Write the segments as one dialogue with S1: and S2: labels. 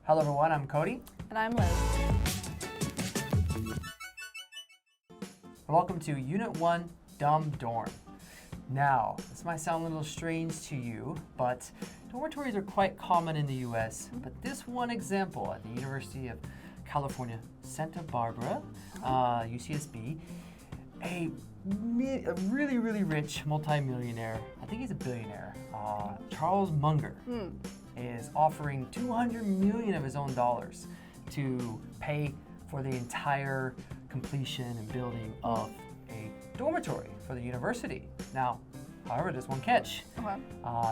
S1: Hello everyone, I'm Cody.
S2: And I'm Liz.
S1: Welcome to Unit 1, Dumb Dorm. Now, this might sound a little strange to you, but dormitories are quite common in the US. But this one example at the University of California, Santa Barbara, UCSB, a really, really rich multimillionaire, I think he's a billionaire, Charles Munger, is offering $200 million of his own dollars to pay for the entire completion and building of a dormitory for the university. Now, however, there's one catch.
S2: Okay.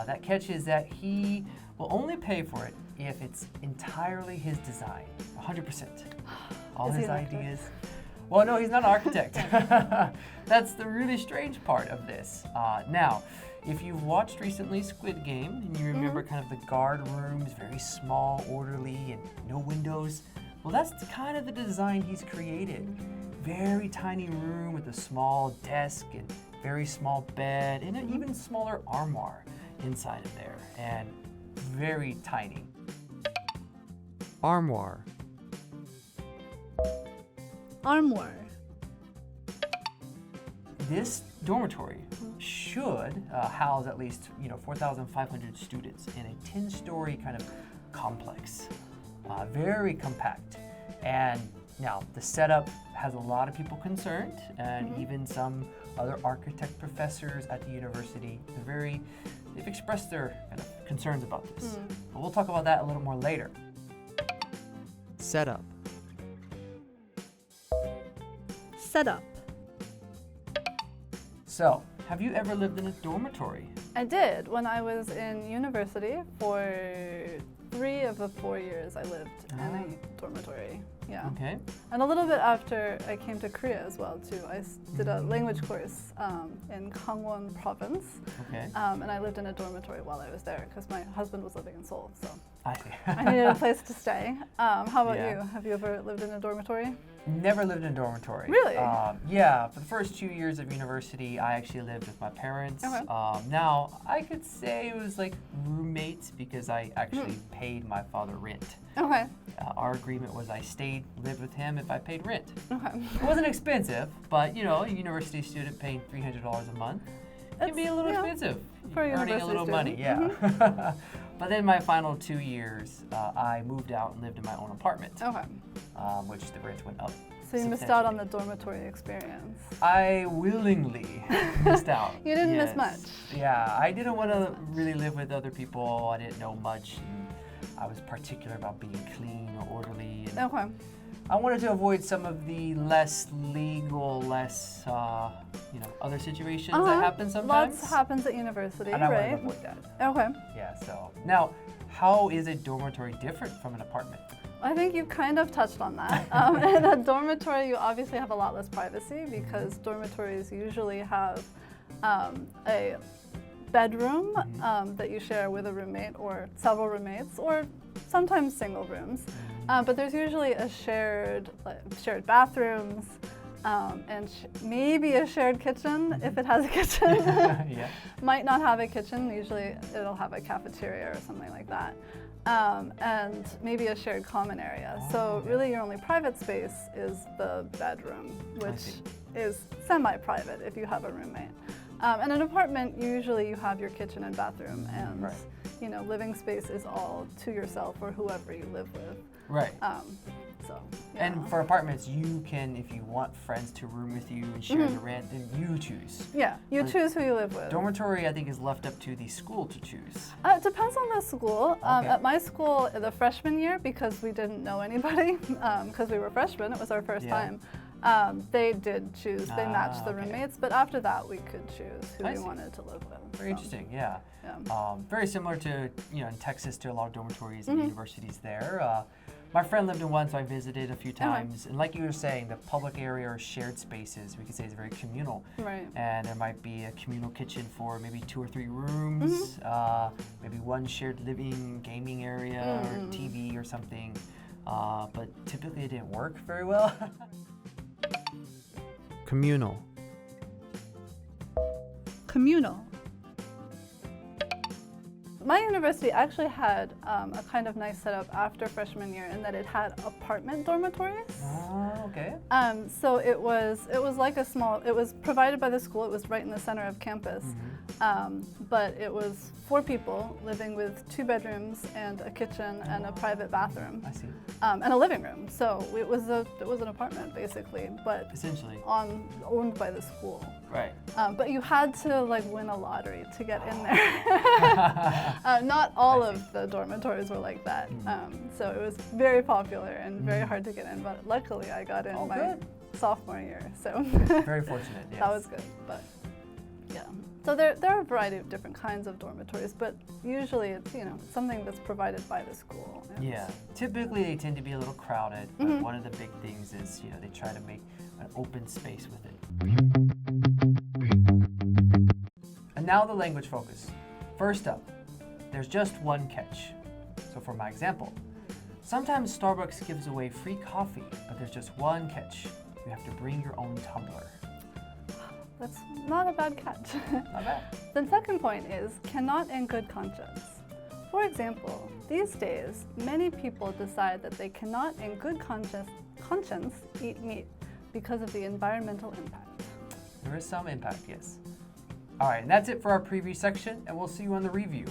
S1: That catch is that he will only pay for it if it's entirely his design, 100%. All his ideas. Well, no, he's not an architect. That's the really strange part of this. Now, if you've watched recently Squid Game and you remember kind of the guard rooms, very small, orderly, and no windows, well, that's kind of the design he's created. Very tiny room with a small desk and very small bed and an even smaller armoire inside of there, and very tiny. Armoire.
S2: Armoire.
S1: This dormitory should house at least 4,500 students in a 10-story kind of complex. Very compact. And now the setup has a lot of people concerned, and even some other architect professors at the university. They've expressed their kind of concerns about this. But we'll talk about that a little more later. Setup.
S2: Setup.
S1: So, have you ever lived in a dormitory?
S2: I did when I was in university. For 3 of the 4 years I lived in a dormitory. Yeah.
S1: Okay.
S2: And a little bit after I came to Korea as well too. I did a language course in Gangwon province.
S1: Okay.
S2: And I lived in a dormitory while I was there because my husband was living in Seoul, so
S1: I see.
S2: I needed a place to stay. How about
S1: Yeah.
S2: you? Have you ever lived in a dormitory?
S1: Never lived in a dormitory.
S2: Really?
S1: Yeah, for the first 2 years of university, I actually lived with my parents.
S2: Okay.
S1: Now, I could say it was like roommates because I actually paid my father rent.
S2: Okay.
S1: Our agreement was I lived with him if I paid rent.
S2: Okay.
S1: It wasn't expensive, but a university student paying $300 a month can be a little expensive.
S2: For a
S1: earning a
S2: university
S1: little money,
S2: student.
S1: yeah. But then my final 2 years, I moved out and lived in my own apartment,
S2: Okay.
S1: which the rent went up.
S2: So you missed out on the dormitory experience.
S1: I willingly missed out.
S2: You didn't miss
S1: Yes.
S2: much.
S1: Yeah, I didn't want to really live with other people. I didn't know much. And I was particular about being clean or orderly. And
S2: Okay.
S1: I wanted to avoid some of the less legal, less, other situations that happen sometimes.
S2: Lots happens at university,
S1: And I wanted
S2: right?
S1: to avoid that.
S2: Okay.
S1: Yeah, so. Now, how is a dormitory different from an apartment?
S2: I think you kind of touched on that. In a dormitory, you obviously have a lot less privacy because dormitories usually have a bedroom that you share with a roommate or several roommates, or sometimes single rooms. But there's usually a shared bathrooms and maybe a shared kitchen if it has a kitchen.
S1: Yeah.
S2: Might not have a kitchen. Usually it'll have a cafeteria or something like that. And maybe a shared common area. So really your only private space is the bedroom, which is semi-private if you have a roommate. In an apartment, usually you have your kitchen and bathroom, and living space is all to yourself or whoever you live with.
S1: Right.
S2: And
S1: for apartments, you can, if you want friends to room with you and share the rent, then you choose.
S2: Yeah, you choose who you live with.
S1: Dormitory, I think, is left up to the school to choose.
S2: It depends on the school. At my school, the freshman year, because we didn't know anybody, because we were freshmen, it was our first time, they did choose. They matched the roommates, but after that, we could choose who we wanted to live with.
S1: Very interesting, yeah. Very similar to, in Texas, to a lot of dormitories and universities there. My friend lived in one, so I visited a few times. And like you were saying, the public area or shared spaces, we could say is very communal.
S2: Right.
S1: And there might be a communal kitchen for maybe 2 or 3 rooms, maybe one shared living, gaming area, or TV or something. But typically it didn't work very well. Communal.
S2: Communal. my university actually had a kind of nice setup after freshman year in that it had apartment dormitories.
S1: Oh, okay.
S2: So it was like it was provided by the school. It was right in the center of campus. But it was 4 people living with 2 bedrooms and a kitchen and a private bathroom.
S1: I see.
S2: And a living room. So it was an apartment basically, but
S1: Essentially.
S2: owned by the school.
S1: Right.
S2: But you had to like win a lottery to get in there. Not all of the dormitories were like that. So it was very popular and very hard to get in. But luckily, I got in my sophomore year. So
S1: Very fortunate. Yes.
S2: that was good. But yeah. So there are a variety of different kinds of dormitories, but usually it's something that's provided by the school.
S1: Yeah. Typically, they tend to be a little crowded, but one of the big things is they try to make an open space with it. And now the language focus. First up, there's just one catch. So for my example, sometimes Starbucks gives away free coffee, but there's just one catch. You have to bring your own tumbler.
S2: That's not a bad catch.
S1: Not bad.
S2: The second point is cannot in good conscience. For example, these days, many people decide that they cannot in good conscience eat meat because of the environmental impact.
S1: There is some impact, yes. All right, and that's it for our preview section, and we'll see you on the review.